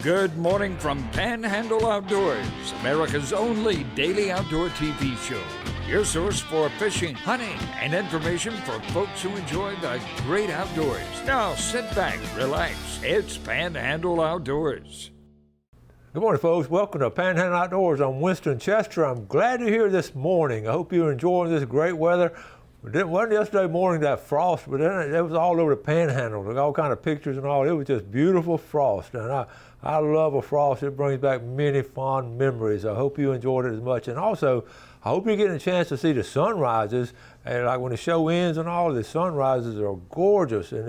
Good morning from Panhandle Outdoors, America's only daily outdoor TV show. Your source for fishing, hunting, and information for folks who enjoy the great outdoors. Now sit back, relax. It's Panhandle Outdoors. Good morning, folks. Welcome to Panhandle Outdoors. I'm Winston Chester. I'm glad you're here this morning. I hope you're enjoying this great weather. It wasn't yesterday morning that frost, but then it was all over the Panhandle. Like all kind of pictures and all. It was just beautiful frost, and I love a frost. It brings back many fond memories. I hope you enjoyed it as much, and also I hope you're getting a chance to see the sunrises. And like when the show ends and all, the sunrises are gorgeous in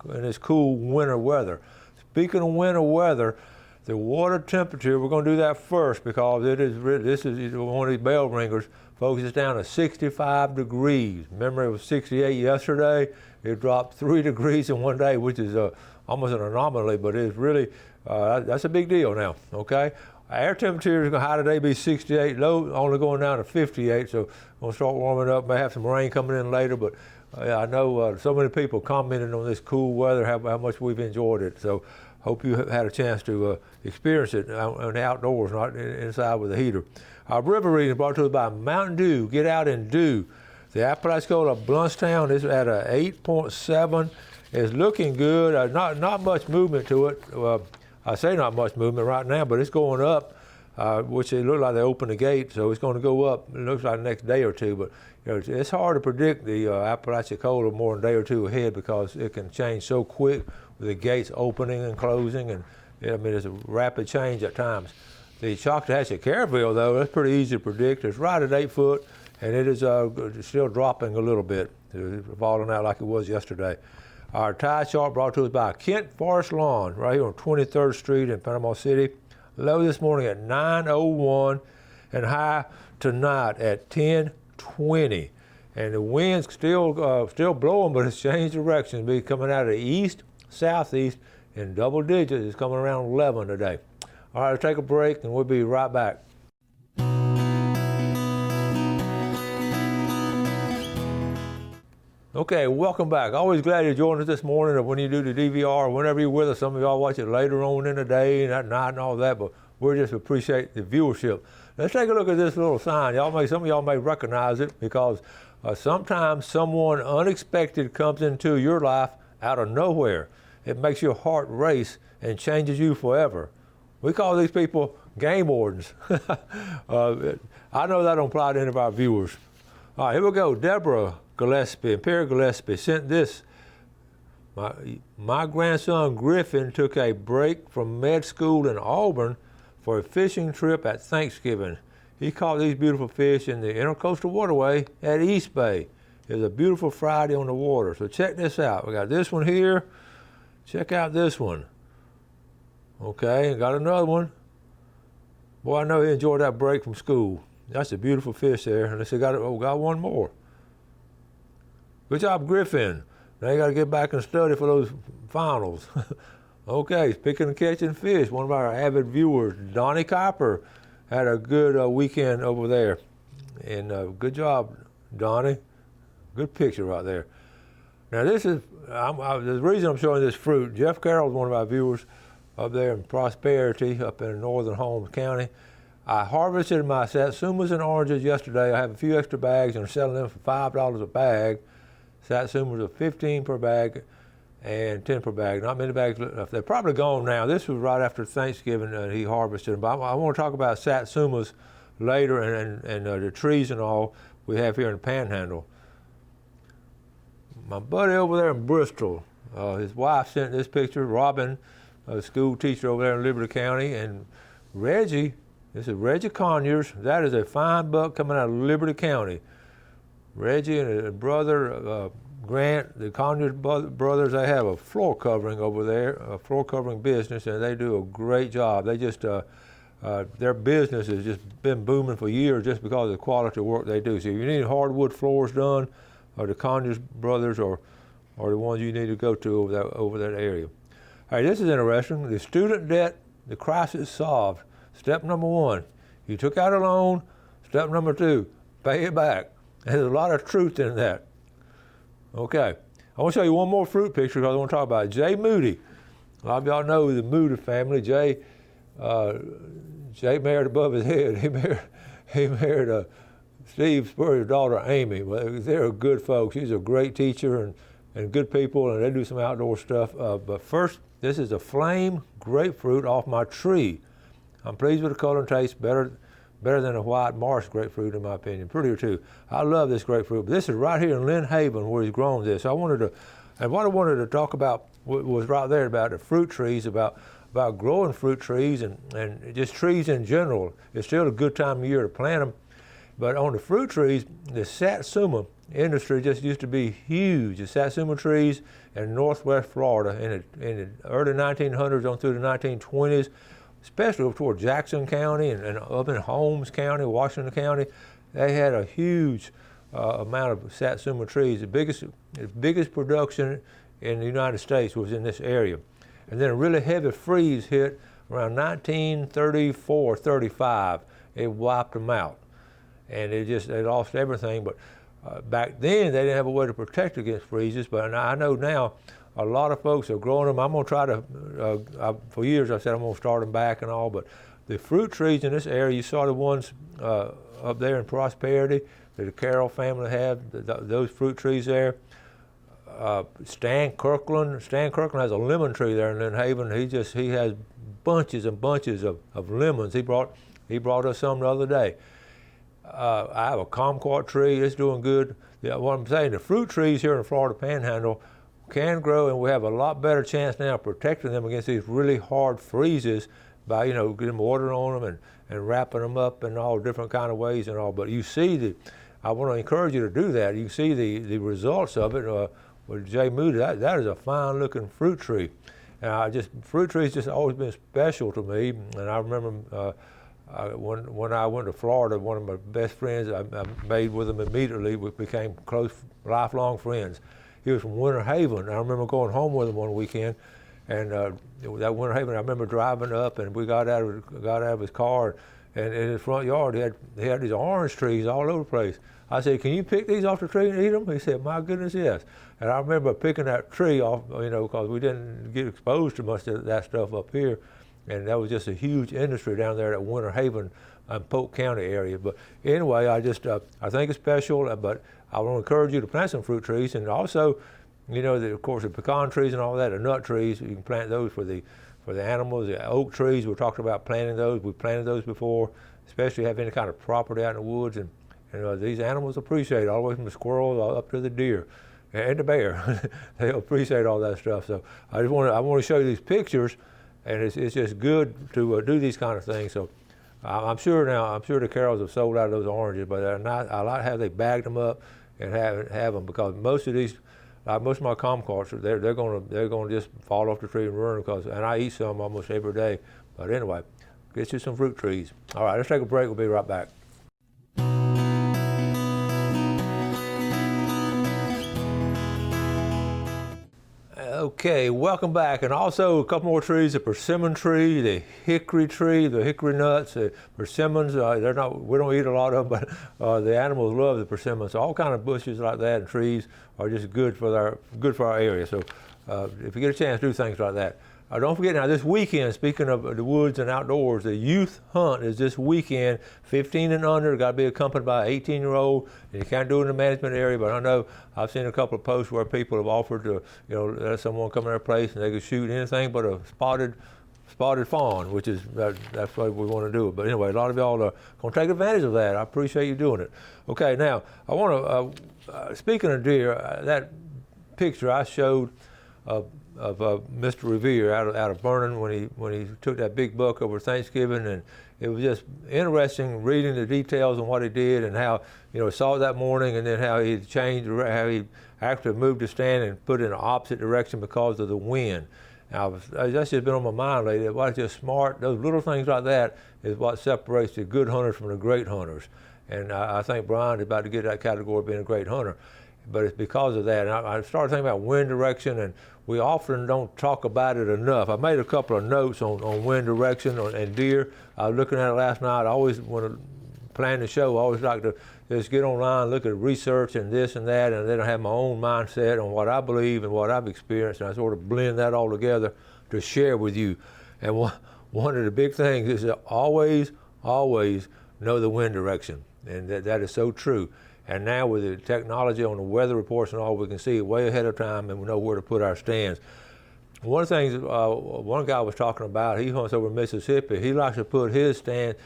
this cool winter weather. Speaking of winter weather, the water temperature, we're going to do that first because this is one of these bell ringers. Folks, it's down to 65 degrees. Remember, it was 68 yesterday. It dropped 3 degrees in one day, which is almost an anomaly, but it's really, that's a big deal now, okay? Air temperature is high today, be 68, low only going down to 58, so we'll start warming up. May have some rain coming in later, but I know so many people commented on this cool weather, how much we've enjoyed it. So hope you had a chance to experience it on the outdoors, not inside with a heater. Our river reading is brought to us by Mountain Dew. Get out and do. The Apalachicola Bluntstown is at a 8.7. It's looking good. Not much movement to it. I say not much movement right now, but it's going up, which it looks like they opened the gate, so it's going to go up. It looks like the next day or two, but you know, it's hard to predict the Apalachicola more than a day or two ahead because it can change so quick with the gates opening and closing, and I mean it's a rapid change at times. The Choctawhatchee-Caryville, though, that's pretty easy to predict. It's right at 8 foot, and it is still dropping a little bit, falling out like it was yesterday. Our tide chart brought to us by Kent Forest Lawn, right here on 23rd Street in Panama City. Low this morning at 9:01, and high tonight at 10:20. And the wind's still blowing, but it's changed direction. It'll be coming out of the east, southeast, in double digits. It's coming around 11 today. All right, let's take a break, and we'll be right back. Okay, welcome back. Always glad you joined us this morning, or when you do the DVR, or whenever you're with us. Some of y'all watch it later on in the day and at night and all that, but we just appreciate the viewership. Let's take a look at this little sign. Some of y'all may recognize it because sometimes someone unexpected comes into your life out of nowhere. It makes your heart race and changes you forever. We call these people game wardens. I know that don't apply to any of our viewers. All right, here we go. Deborah Gillespie and Perry Gillespie sent this. My grandson Griffin took a break from med school in Auburn for a fishing trip at Thanksgiving. He caught these beautiful fish in the Intercoastal Waterway at East Bay. It was a beautiful Friday on the water. So check this out. We got this one here. Check out this one. Okay, got another one. Boy, I know he enjoyed that break from school. That's a beautiful fish there. And they got one more. Good job, Griffin. Now you got to get back and study for those finals. Okay, picking and catching fish. One of our avid viewers, Donnie Copper, had a good weekend over there. And good job, Donnie. Good picture right there. Now this is, the reason I'm showing this fruit, Jeff Carroll's one of our viewers up there in Prosperity, up in northern Holmes County. I harvested my satsumas and oranges yesterday. I have a few extra bags and I'm selling them for $5 a bag. Satsumas are $15 per bag and $10 per bag. Not many bags left. They're probably gone now. This was right after Thanksgiving and he harvested them. But I want to talk about satsumas later and the trees and all we have here in Panhandle. My buddy over there in Bristol, his wife sent this picture, Robin, a school teacher over there in Liberty County, and Reggie, this is Reggie Conyers. That is a fine buck coming out of Liberty County. Reggie and his brother, Grant, the Conyers brothers, they have a floor covering over there, a floor covering business, and they do a great job. They just, their business has just been booming for years just because of the quality of work they do. So if you need hardwood floors done, the Conyers brothers are the ones you need to go to over that area. All right, this is interesting. The student debt, the crisis solved. Step number 1, you took out a loan. Step number 2, pay it back. And there's a lot of truth in that. Okay, I want to show you one more fruit picture because I want to talk about it. Jay Moody A lot of y'all know the Moody family. Jay married above his head. He married Steve Spurrier's daughter, Amy. Well, they're good folks. She's a great teacher and good people, and they do some outdoor stuff. But first, this is a flame grapefruit off my tree. I'm pleased with the color and taste, better than a white marsh grapefruit in my opinion, prettier too. I love this grapefruit, but this is right here in Lynn Haven where he's grown this. What I wanted to talk about was right there about the fruit trees, about growing fruit trees and just trees in general. It's still a good time of year to plant them. But on the fruit trees, the satsuma industry just used to be huge. The satsuma trees in northwest Florida in the early 1900s on through the 1920s, especially up toward Jackson County and up in Holmes County, Washington County, they had a huge amount of satsuma trees. The biggest production in the United States was in this area. And then a really heavy freeze hit around 1934, 35. It wiped them out. And they lost everything. But back then, they didn't have a way to protect against freezes. But I know now a lot of folks are growing them. I'm going to try to, for years I said I'm going to start them back and all. But the fruit trees in this area, you saw the ones up there in Prosperity that the Carroll family have, those fruit trees there. Stan Kirkland has a lemon tree there in Lynn Haven. He has bunches and bunches of lemons. He brought us some the other day. I have a kumquat tree. It's doing good. Yeah, what I'm saying, the fruit trees here in the Florida Panhandle can grow, and we have a lot better chance now of protecting them against these really hard freezes by getting water on them and wrapping them up in all different kind of ways and all. But you see I want to encourage you to do that. You see the results of it. With Jay Moody, that is a fine looking fruit tree. And fruit trees just always been special to me. And I remember when I went to Florida, one of my best friends, I made with him immediately. We became close, lifelong friends. He was from Winter Haven. I remember going home with him one weekend, and that Winter Haven, I remember driving up, and we got out of his car, and in his front yard, he had these orange trees all over the place. I said, "Can you pick these off the tree and eat them?" He said, "My goodness, yes." And I remember picking that tree off, because we didn't get exposed to much of that stuff up here. And that was just a huge industry down there at Winter Haven, Polk County area. But anyway, I think it's special, but I want to encourage you to plant some fruit trees. And also, of course, the pecan trees and all that, the nut trees, you can plant those for the animals. The oak trees, we talked about planting those. We've planted those before, especially if you have any kind of property out in the woods. And these animals appreciate it, all the way from the squirrel up to the deer and the bear. They appreciate all that stuff. So I want to show you these pictures, and it's just good to do these kind of things. So I'm sure the Carrolls have sold out of those oranges, but I like how they bagged them up and have them, because most of these, most of my kumquats, they're going to just fall off the tree and ruin them, and I eat some almost every day. But anyway, get you some fruit trees. All right, let's take a break. We'll be right back. Okay, welcome back. And also a couple more trees: the persimmon tree, the hickory tree, the hickory nuts, the persimmons. We don't eat a lot of them, but the animals love the persimmons. So all kind of bushes like that and trees are just good for our area. So if you get a chance, do things like that. Don't forget now, this weekend, speaking of the woods and outdoors, the youth hunt is this weekend. 15 and under, got to be accompanied by an 18-year-old. And you can't do it in the management area, but I know I've seen a couple of posts where people have offered to, let someone come to their place and they could shoot anything but a spotted fawn, which is that's what we want to do. But anyway, a lot of y'all are going to take advantage of that. I appreciate you doing it. Okay, now I want to speaking of deer, that picture I showed of Mr. Revere out of Vernon when he took that big buck over Thanksgiving, and it was just interesting reading the details on what he did and how saw it that morning, and then how he changed, how he actually moved his stand and put it in the opposite direction because of the wind. Now that's just been on my mind lately. Why just smart? Those little things like that is what separates the good hunters from the great hunters, and I think Brian is about to get that category of being a great hunter. But it's because of that. And I started thinking about wind direction, and we often don't talk about it enough. I made a couple of notes on wind direction and deer. I was looking at it last night. I always, when I plan the show, I always like to just get online, look at research and this and that, and then I have my own mindset on what I believe and what I've experienced, and I sort of blend that all together to share with you. And one of the big things is to always know the wind direction, and that is so true. And now with the technology on the weather reports and all, we can see it way ahead of time, and we know where to put our stands. One of the things one guy was talking about, he hunts over Mississippi. He likes to put his stand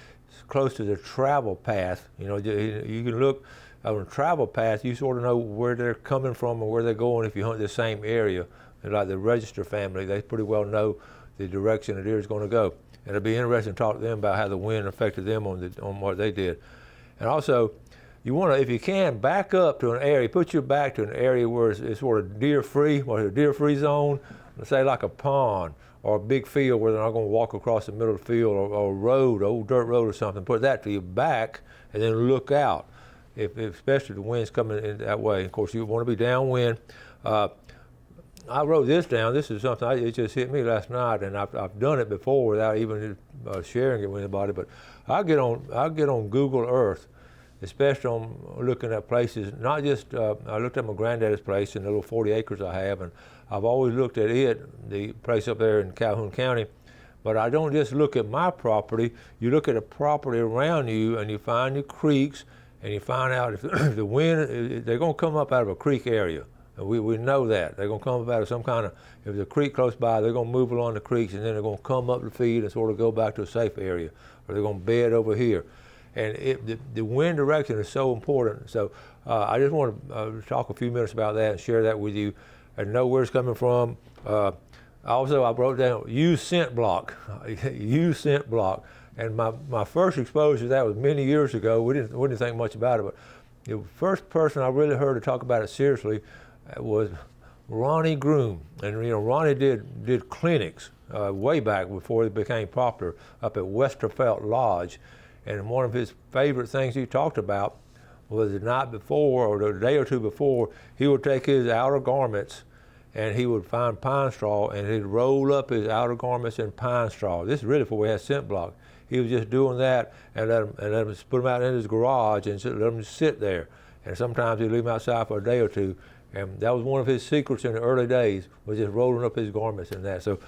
close to the travel path. You know, you can look on a travel path, you sort of know where they're coming from and where they're going if you hunt the same area. And like the Register family, they pretty well know the direction the deer is going to go. And it'll be interesting to talk to them about how the wind affected them on what they did. And also, you want to, if you can, back up to an area, put your back to an area where it's sort of deer-free, or a deer-free zone, let's say like a pond or a big field where they're not going to walk across the middle of the field, or a road, an old dirt road or something. Put that to your back and then look out, if especially the wind's coming in that way. Of course, you want to be downwind. I wrote this down. This is something, it just hit me last night, and I've done it before without even sharing it with anybody, but I get on Google Earth, especially on looking at places, not just, I looked at my granddaddy's place and the little 40 acres I have, and I've always looked at it, the place up there in Calhoun County, but I don't just look at my property. You look at the property around you, and you find your creeks, and you find out if the wind, they're going to come up out of a creek area. And we know that. They're going to come up out of some kind of, if there's a creek close by, they're going to move along the creeks, and then they're going to come up the feed and sort of go back to a safe area, or they're going to bed over here. And the wind direction is so important. So I just want to talk a few minutes about that and share that with you and know where it's coming from. Also, I wrote down use scent block, use scent block. And my first exposure to that was many years ago. We didn't think much about it, but the first person I really heard to talk about it seriously was Ronnie Groom. And you know, Ronnie did clinics way back before it became popular up at Westerfelt Lodge. And one of his favorite things he talked about was the night before, or the day or two before, he would take his outer garments and he would find pine straw, and he'd roll up his outer garments in pine straw. This is really before we had scent block. He was just doing that and let him put them out in his garage and let them sit there. And sometimes he'd leave them outside for a day or two. And that was one of his secrets in the early days, was just rolling up his garments and that. So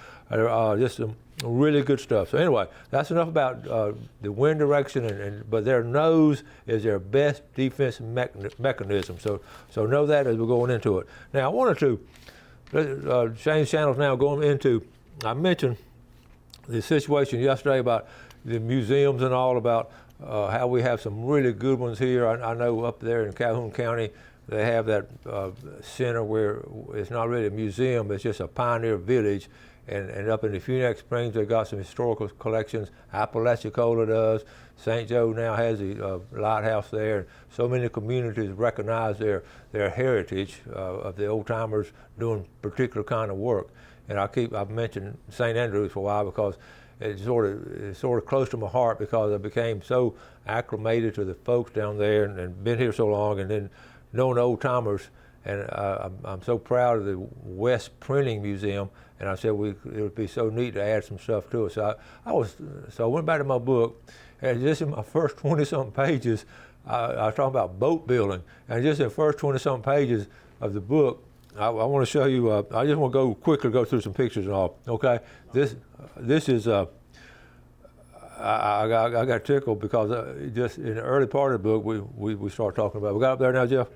just some really good stuff. So anyway, that's enough about the wind direction, but their nose is their best defense mechanism. So know that as we're going into it. Now I wanted to change channels now, going into, I mentioned the situation yesterday about the museums and all, about how we have some really good ones here. I know up there in Calhoun County, they have that center where it's not really a museum, it's just a pioneer village. And up in the Phoenix Springs, they've got some historical collections. Apalachicola does. St. Joe now has the lighthouse there. So many communities recognize their heritage of the old timers doing particular kind of work. And I've mentioned St. Andrews for a while because it's sort of close to my heart, because I became so acclimated to the folks down there and been here so long, and then knowing the old timers. And I'm so proud of the West Printing Museum, and I said it would be so neat to add some stuff to it. So I went back to my book, and just in my first 20-something pages, I was talking about boat building, and just in the first 20-something pages of the book, I want to show you. I just want to quickly go through some pictures and all. Okay, this is I got tickled because just in the early part of the book we started talking about. We got up there now, Jeff.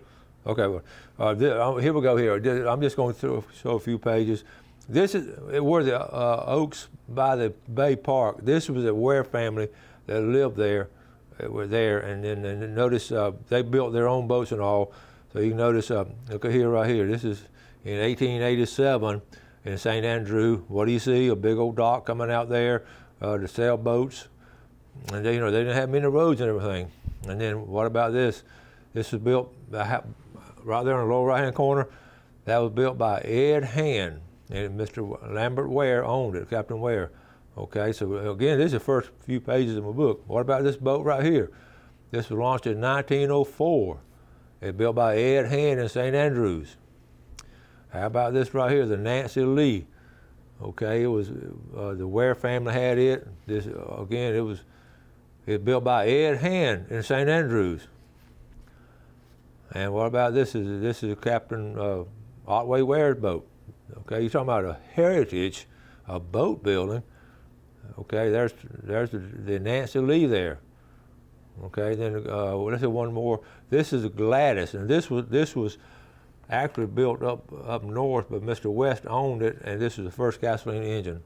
Okay, well, here we go. Here, I'm just going to show a few pages. This is where the Oaks by the Bay Park. This was the Ware family that lived there. Were there, and then notice they built their own boats and all. So you can notice, look at here, right here. This is in 1887 in St. Andrew. What do you see? A big old dock coming out there to sail boats. And they didn't have many roads and everything. And then what about this? This was built right there in the lower right-hand corner. That was built by Ed Hand, and Mr. Lambert Ware owned it, Captain Ware. Okay, so again, this is the first few pages of my book. What about this boat right here? This was launched in 1904. It's built by Ed Hand in St. Andrews. How about this right here, the Nancy Lee? Okay, it was the Ware family had it. This again, it was built by Ed Hand in St. Andrews. And what about this? This is Captain Otway Ware's boat. Okay, you're talking about a heritage a boat building. Okay, there's the Nancy Lee there. Okay, then let's see one more. This is Gladys, and this was actually built up north, but Mr. West owned it, and this is the first gasoline engine.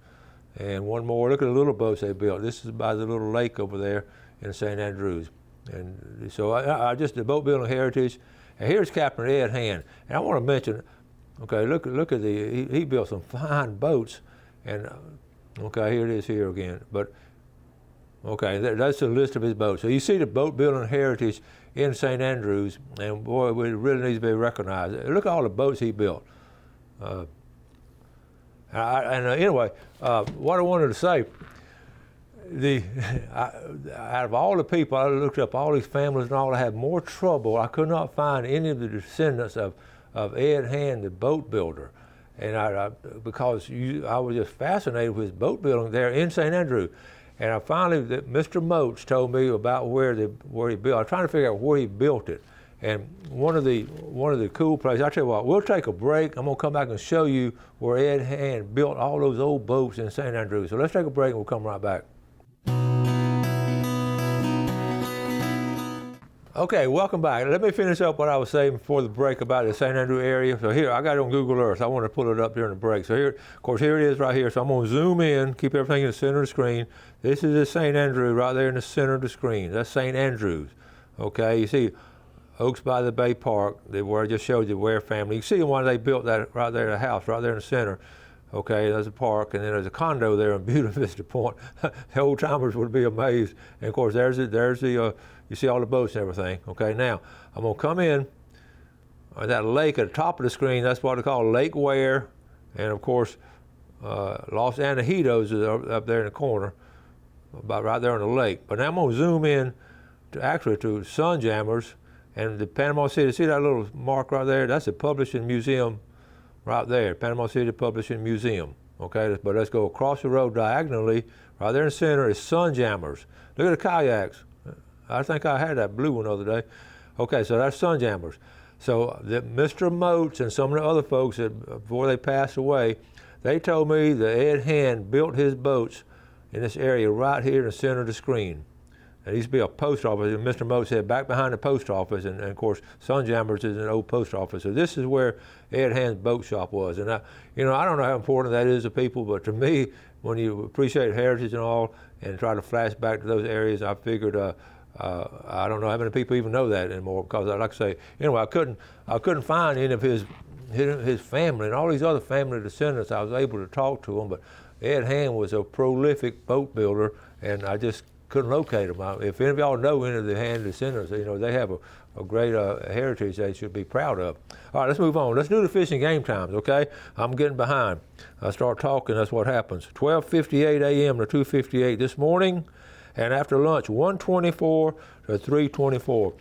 And one more. Look at the little boats they built. This is by the little lake over there in St. Andrews. And so I just the boat building heritage. And here's Captain Ed Hand, and I want to mention. Okay, look at he built some fine boats, and okay, here it is here again. But okay, that's the list of his boats. So you see the boat building heritage in St. Andrews, and boy, it really needs to be recognized. Look at all the boats he built. Anyway, what I wanted to say, out of all the people, I looked up all these families and all, I had more trouble. I could not find any of the descendants of Ed Hand, the boat builder. And because I was just fascinated with his boat building there in St. Andrew. And I finally, Mr. Moats told me about where he built. I was trying to figure out where he built it. And one of the cool places, I tell you what, we'll take a break. I'm gonna come back and show you where Ed Hand built all those old boats in St. Andrews. So let's take a break and we'll come right back. Okay, welcome back. Let me finish up what I was saying before the break about the St. Andrew area. So here, I got it on Google Earth. I want to pull it up during the break. So here, of course, here it is right here. So I'm going to zoom in, keep everything in the center of the screen. This is the St. Andrew right there in the center of the screen. That's St. Andrews. Okay, you see Oaks by the Bay Park, where I just showed you the Ware family. You see why they built that right there, the house right there in the center. Okay, there's a park, and then there's a condo there in Buena Vista Point. The old timers would be amazed. And of course, there's the you see all the boats and everything. Okay, now I'm gonna come in that lake at the top of the screen. That's what they call Lake Ware, and of course, Los Antojitos is up there in the corner, about right there on the lake. But now I'm gonna zoom in to Sunjammers and the Panama City. See that little mark right there? That's the Publishing Museum. Right there, Panama City Publishing Museum. Okay, but let's go across the road diagonally. Right there in the center is Sunjammers. Look at the kayaks. I think I had that blue one the other day. Okay, so that's Sunjammers. So Mr. Moats and some of the other folks before they passed away, they told me that Ed Hand built his boats in this area right here in the center of the screen. There used to be a post office, and Mr. Moats said back behind the post office, and of course, Sunjammers is an old post office. So this is where Ed Hand's boat shop was. And I don't know how important that is to people, but to me, when you appreciate heritage and all, and try to flash back to those areas, I figured, I don't know how many people even know that anymore, because like I say, anyway, I couldn't find any of his family and all these other family descendants. I was able to talk to them, but Ed Hand was a prolific boat builder, and I just couldn't locate them. If any of y'all know any of the Hand descendants, they have a great heritage they should be proud of. All right, let's move on. Let's do the fishing game times, okay? I'm getting behind. I start talking, that's what happens. 12:58 a.m. to 2:58 this morning, and after lunch, 1:24 to 3:24.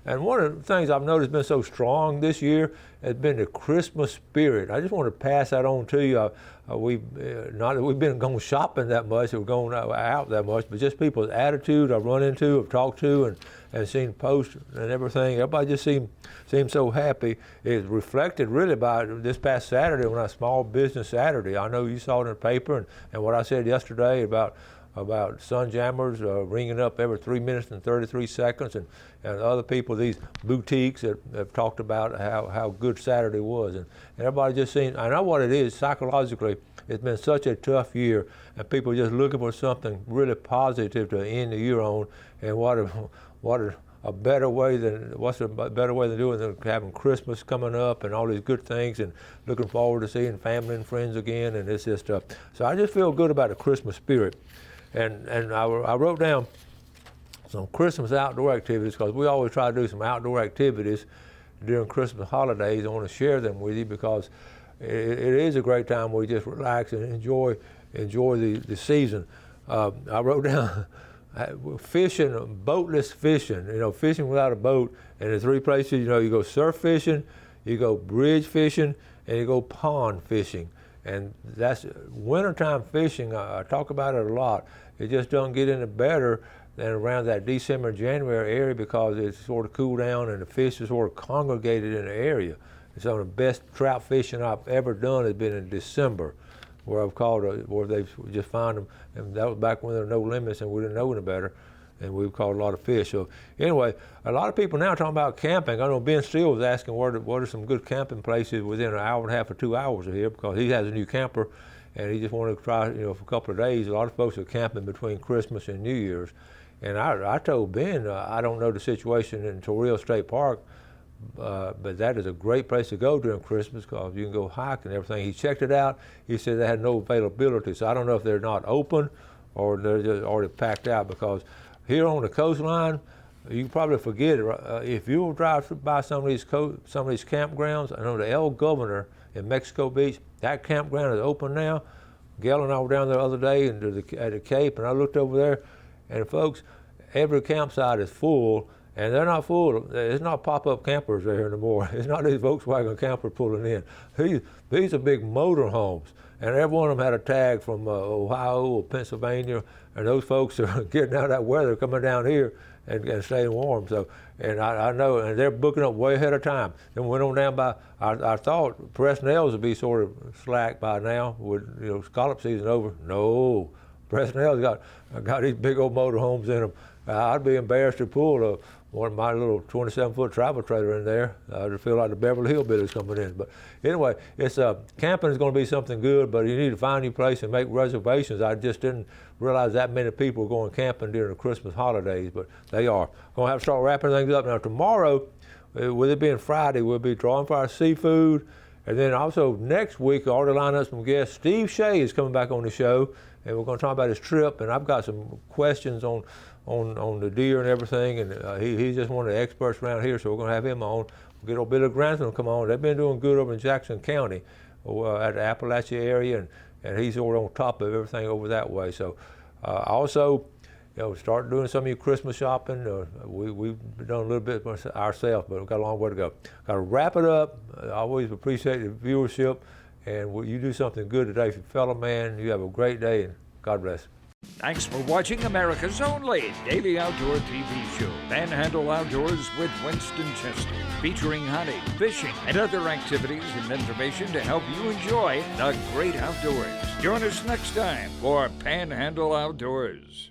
And one of the things I've noticed been so strong this year has been the Christmas spirit. I just want to pass that on to you. Not that we've been going shopping that much or going out that much, but just people's attitude I've run into, have talked to, and seen posts and everything. Everybody just seemed so happy. It's reflected really by this past Saturday, when I Small Business Saturday. I know you saw it in the paper, and what I said yesterday about Sunjammers ringing up every 3 minutes and 33 seconds, and other people, these boutiques that have talked about how good Saturday was. And everybody just seems, I know what it is, psychologically, it's been such a tough year, and people just looking for something really positive to end the year on. And what's a better way than doing than having Christmas coming up and all these good things, and looking forward to seeing family and friends again, and it's just so I just feel good about the Christmas spirit. And I wrote down some Christmas outdoor activities, because we always try to do some outdoor activities during Christmas holidays. I want to share them with you, because it is a great time where we just relax and enjoy the season. I wrote down fishing, boatless fishing, fishing without a boat. And the three places, you go surf fishing, you go bridge fishing, and you go pond fishing. And that's wintertime fishing. I talk about it a lot. It just doesn't get any better than around that December, January area, because it's sort of cooled down and the fish is sort of congregated in the area. And some of the best trout fishing I've ever done has been in December. where I've called, where they've just found them, and that was back when there were no limits and we didn't know any better, and we've caught a lot of fish. So anyway, a lot of people now are talking about camping. I know Ben Steele was asking what are some good camping places within an hour and a half or 2 hours of here, because he has a new camper, and he just wanted to try, for a couple of days. A lot of folks are camping between Christmas and New Year's. And I told Ben, I don't know the situation in Torreo State Park, but that is a great place to go during Christmas, because you can go hike and everything. He checked it out. He said they had no availability. So I don't know if they're not open or they're just already packed out, because here on the coastline, you can probably forget it. If you drive by some of these campgrounds, I know the El Governor in Mexico Beach, that campground is open now. Gail and I were down there the other day at the Cape, and I looked over there, and folks, every campsite is full, and they're not full. It's not pop-up campers there anymore. It's not these Volkswagen campers pulling in. These are big motor homes, and every one of them had a tag from Ohio or Pennsylvania, and those folks are getting out of that weather, coming down here and staying warm. So, and I know, and they're booking up way ahead of time. Then we went on down by, I thought Presnell's would be sort of slack by now with scallop season over. No, Presnell's got these big old motor homes in them. I'd be embarrassed to pull one of my little 27-foot travel trailer in there. I'd feel like the Beverly Hillbillies coming in. But anyway, it's camping is going to be something good, but you need to find your place and make reservations. I just didn't realize that many people were going camping during the Christmas holidays, but they are. Going to have to start wrapping things up. Now tomorrow, with it being Friday, we'll be drawing for our seafood. And then also next week, I already lined up some guests. Steve Shea is coming back on the show, and we're going to talk about his trip. And I've got some questions on the deer and everything, and he's just one of the experts around here, so we're going to have him on. We'll get old Billy Grantham to come on. They've been doing good over in Jackson County, at the Appalachia area, and he's over on top of everything over that way. So also, start doing some of your Christmas shopping. We've done a little bit ourselves, but we've got a long way to go. Got to wrap it up. I always appreciate the viewership, and you do something good today for your fellow man. You have a great day, and God bless. Thanks for watching America's only daily outdoor TV show, Panhandle Outdoors with Winston Chester, featuring hunting, fishing, and other activities and information to help you enjoy the great outdoors. Join us next time for Panhandle Outdoors.